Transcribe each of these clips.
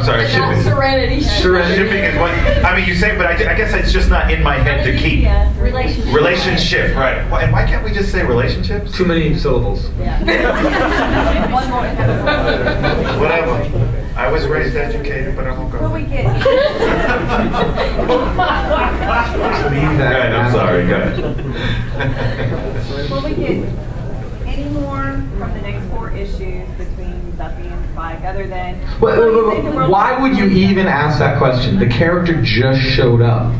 I'm sorry. Not serenity. Shipping is what, I mean, you say, but I guess it's just not in my head to keep. Relationship. Relationship, right. And why can't we just say relationships? Too many syllables. Yeah. Whatever. I was raised educated, but I won't go. Will we get? Right, I'm sorry, go ahead. Will we get any more from the next 4 issues between Buffy and Spike, other than? Why would you even ask that question? The character just showed up.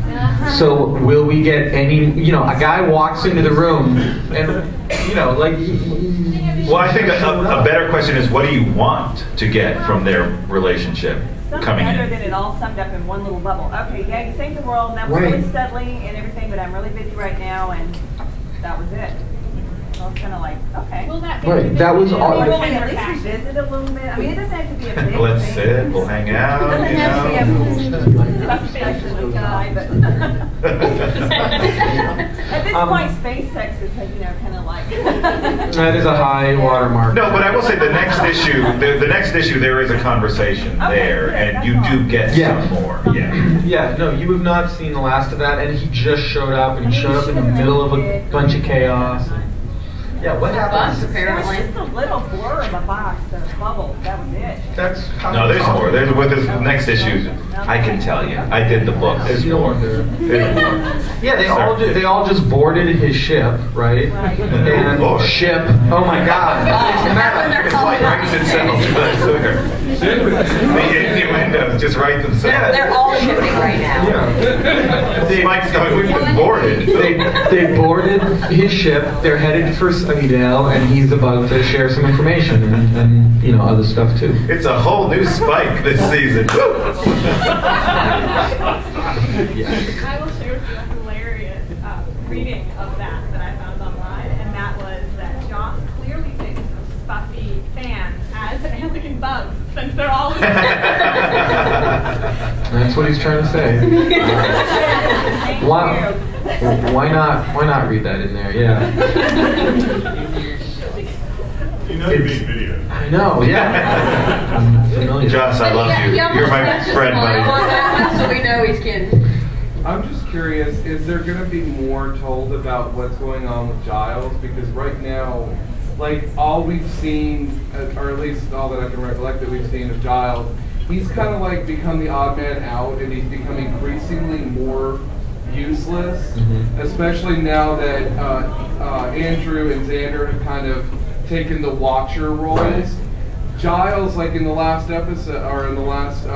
So will we get any, a guy walks into the room and, like... Well, I think a better question is, what do you want to get from their relationship coming Something other in? than it all summed up in one little bubble. Okay, yeah, you saved the world, and that was really studly and everything, but I'm really busy right now, and that was it. I was kind of like, okay. Will that be Right, that was all. Maybe we at least revisit a little bit. I mean, it doesn't have to be a big thing. Let's sit, we'll hang out, It doesn't have to be a discussion with guy, but at this point, space sex is, kind of like. That is a high watermark. No, but I will say the next issue, there is a conversation there, good, and that's you do all. get some more. Yeah. Yeah, no, you have not seen the last of that, and he just showed up, and he showed up in the middle of a bunch of chaos. Yeah, what happens? It was just a little blur in the box, the bubble. That was it. That's No, there's more. With this next issue, I can tell you. I did the book. There's more. There's more. Yeah, they all just boarded his ship, right? Right. And ship. Oh my God! It's like writing themselves. The innuendos just write themselves. Yeah. They're all shipping right now. Yeah. Mike's going, we've been boarded. They boarded his ship. They're headed for Sunnydale, and he's about to share some information and other stuff too. It's a whole new Spike this season. I will share with you a hilarious reading of that I found online, and that was that Joss clearly thinks of Buffy fans as alien bugs, since they're all. That's what he's trying to say. Why not read that in there? Yeah. You're being videoed. I know. Yeah. I'm familiar. Joss, I love you. You're my friend, buddy. So we know he's kidding. I'm just curious, is there going to be more told about what's going on with Giles? Because right now, like, all we've seen, or at least all that I can recollect that we've seen of Giles, he's kind of like become the odd man out, and he's become increasingly more useless, especially now that Andrew and Xander have kind of taken the watcher roles. Right. Giles, like in the last episode, or in the last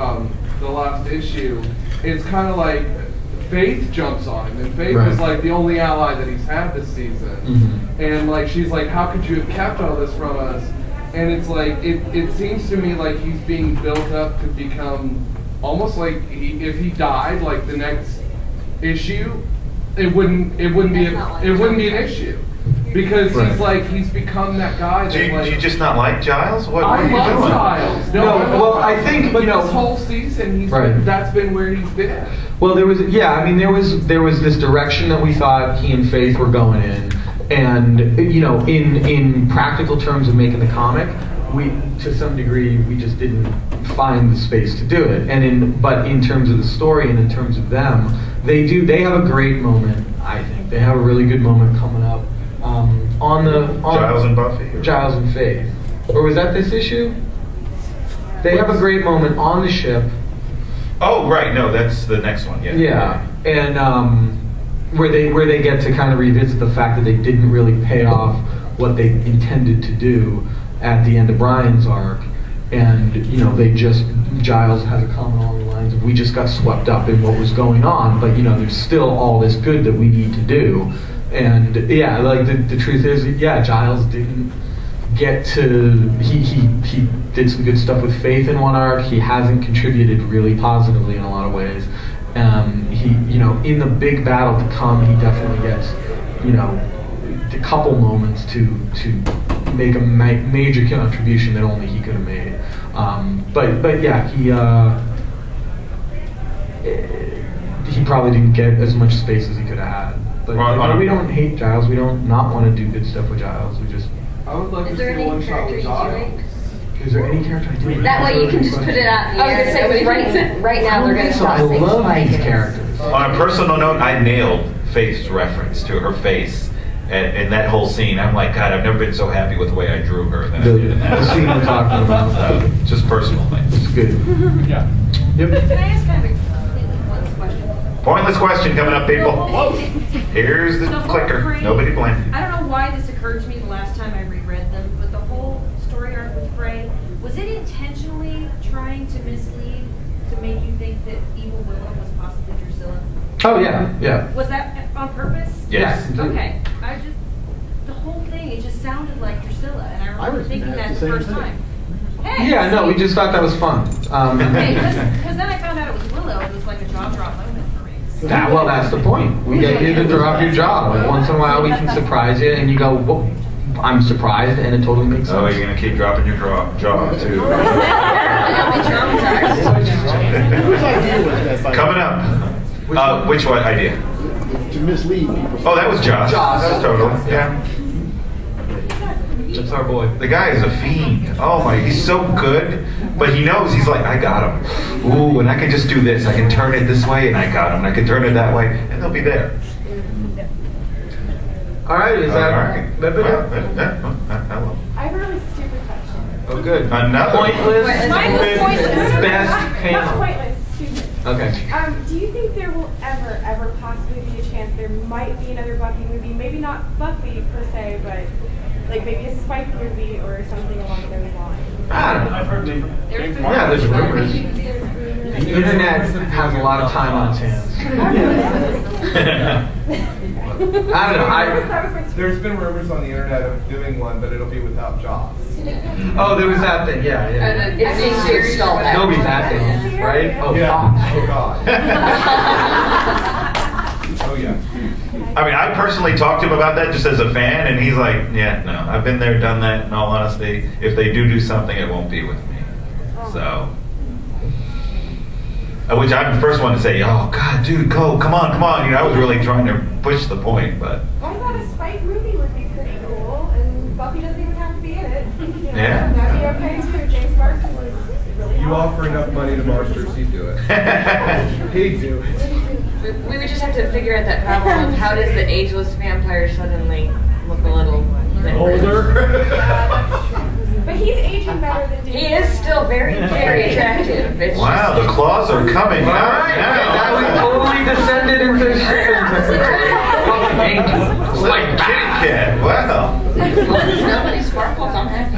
issue, it's kind of like Faith jumps on him, and Faith is like the only ally that he's had this season. And like she's like, how could you have kept all this from us? And it's like it seems to me like he's being built up to become almost like if he died like the next issue, it wouldn't be an issue. Because he's become that guy. Do you just not like Giles? What I are you love doing? Giles. I think this whole season that's been where he's been. Well, there was this direction that we thought he and Faith were going in, and in practical terms of making the comic, we to some degree we just didn't find the space to do it. But in terms of the story and in terms of them, they have a great moment. I think they have a really good moment coming up. On Giles and Buffy? Giles and Faith. Or was that this issue? They have a great moment on the ship. Oh, right. No, that's the next one. Yeah. Yeah. And where they get to kind of revisit the fact that they didn't really pay off what they intended to do at the end of Brian's arc. And, Giles has a comment along the lines of, we just got swept up in what was going on, but, there's still all this good that we need to do. And yeah, like the truth is, Giles didn't get to. He did some good stuff with Faith in one arc. He hasn't contributed really positively in a lot of ways. He, in the big battle to come, he definitely gets, a couple moments to make a major contribution that only he could have made. But yeah, he probably didn't get as much space as he could have had. But we don't hate Giles. We don't not want to do good stuff with Giles. We just. I would like to see one shot with Giles. Is there any character I do? That way you can just put it out in the I was air. gonna say, Nobody right, reads it. right now they're gonna So stop I saying love Spike. these characters. On a personal note, I nailed Faith's reference to her face in that whole scene. I'm like, God, I've never been so happy with the way I drew her than I did in The that scene we're talking about. Just personal things. It's good. Yeah. Yep. Can I ask kind of a completely pointless question? Pointless question coming up, people. Here's the The whole clicker. phrase- Nobody blame. I don't know why this occurred to me the last time I reread them, but the whole story arc with Frey, was it intentionally trying to mislead, to make you think that evil Willow was possibly Drusilla? Oh yeah, yeah. Was that on purpose? Yes. Yeah. Okay, the whole thing, it just sounded like Drusilla, and I remember was thinking gonna that have the the first same thing. time. Hey, Yeah, no, we just thought that was fun. Okay, because then I found out it was Willow, it was like a jaw drop moment for me. Well, that's the point. We get you to drop your jaw. Like, once in a while, we can surprise you, and you go, well, I'm surprised, and it totally makes sense. Oh, you're gonna keep dropping your jaw too. Whose idea was that? By Coming up. Which what idea? To mislead people. Oh, that was Josh. Josh. That was total. Yeah. That's our boy. The guy is a fiend. Oh my, he's so good. But he knows, he's like, I got him. Ooh, and I can just do this. I can turn it this way, and I got him. And I can turn it that way, and they'll be there. All right, is that? All right. that Well, it? hello. I have a really stupid question. Oh, good. Another Pointless. Mine was pointless. Best Not panel. pointless, stupid. Okay. Do you think there will ever possibly be a chance there might be another Buffy movie? Maybe not Buffy per se, but like maybe a Spike movie or something along those lines. I don't know. I've heard they. Yeah, there's rumors. The internet has a lot of time on its hands. I don't know. There's been rumors on the internet of doing one, but it'll be without Joss. Oh, there was that thing. Yeah, yeah. It's being series all that. Nobody's that thing, right? Oh, Yeah. Fox. Oh God. Oh yeah. I mean, I personally talked to him about that just as a fan, and he's like, yeah, no, I've been there, done that, in all honesty. If they do something, it won't be with me. So, which I'm the first one to say, oh, God, dude, go, come on. You know, I was really trying to push the point, but. What about a Spike movie would be pretty cool, and Buffy doesn't even have to be in it. You know, Yeah. that'd be okay too. James Marsden was really You hot. offer enough money to Marsters, he'd do it. He'd do it. We would just have to figure out that problem of how does the ageless vampire suddenly look a little Older. But he's aging better than David. He is still very, very attractive. It's Wow, the claws are coming All out right, now. now we totally descended into Like kitty cat. Wow. nobody sparkles, I'm happy.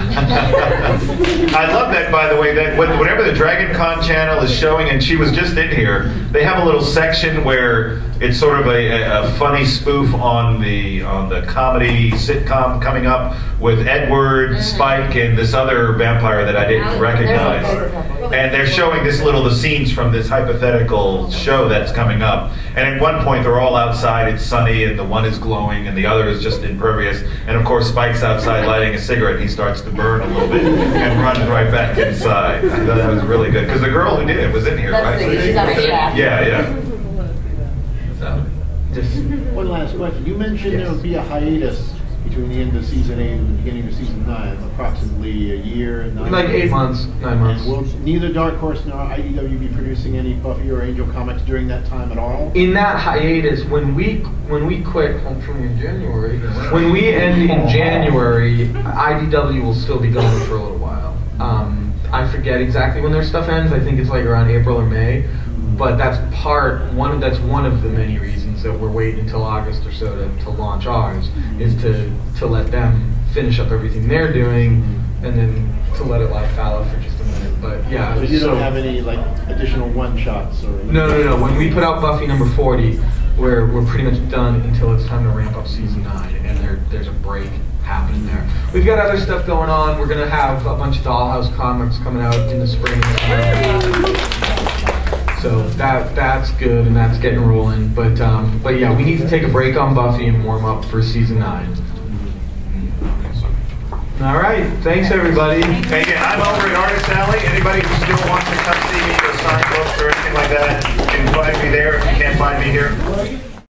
I love that, by the way, that whenever the Dragon Con channel is showing, and she was just in here, they have a little section where it's sort of a funny spoof on the comedy sitcom coming up with Edward, Spike, and this other vampire that I didn't recognize. And they're showing the scenes from this hypothetical show that's coming up. And at one point, they're all outside, it's sunny, and the one is glowing, and the other is just impervious. And of course, Spike's outside lighting a cigarette, and he starts to burn a little bit and runs right back inside. I thought that was really good. Because the girl who did it was in here, right? She's on a shaft. Yeah. So. Just One last question. You mentioned there would be a hiatus between the end of season 8 and the beginning of season 9, approximately a year and 9 like 8 months, 9 months. And will neither Dark Horse nor IDW be producing any Buffy or Angel comics during that time at all? In that hiatus, when we quit Homecoming in January, when we end in January, IDW will still be going for a little while. I forget exactly when their stuff ends. I think it's like around April or May. But that's one of the many reasons that we're waiting until August or so to launch ours, is to let them finish up everything they're doing, and then to let it lie fallow for just a minute. But yeah, So you don't have any like additional one-shots or? No. When we put out Buffy number 40, we're pretty much done until it's time to ramp up season 9, and there's a break happening there. We've got other stuff going on. We're gonna have a bunch of Dollhouse comics coming out in the spring. So that's good, and that's getting rolling. But yeah, we need to take a break on Buffy and warm up for season 9. All right, thanks everybody. And again, I'm over at Artist Alley. Anybody who still wants to come see me or sign books or anything like that can find me there if you can't find me here.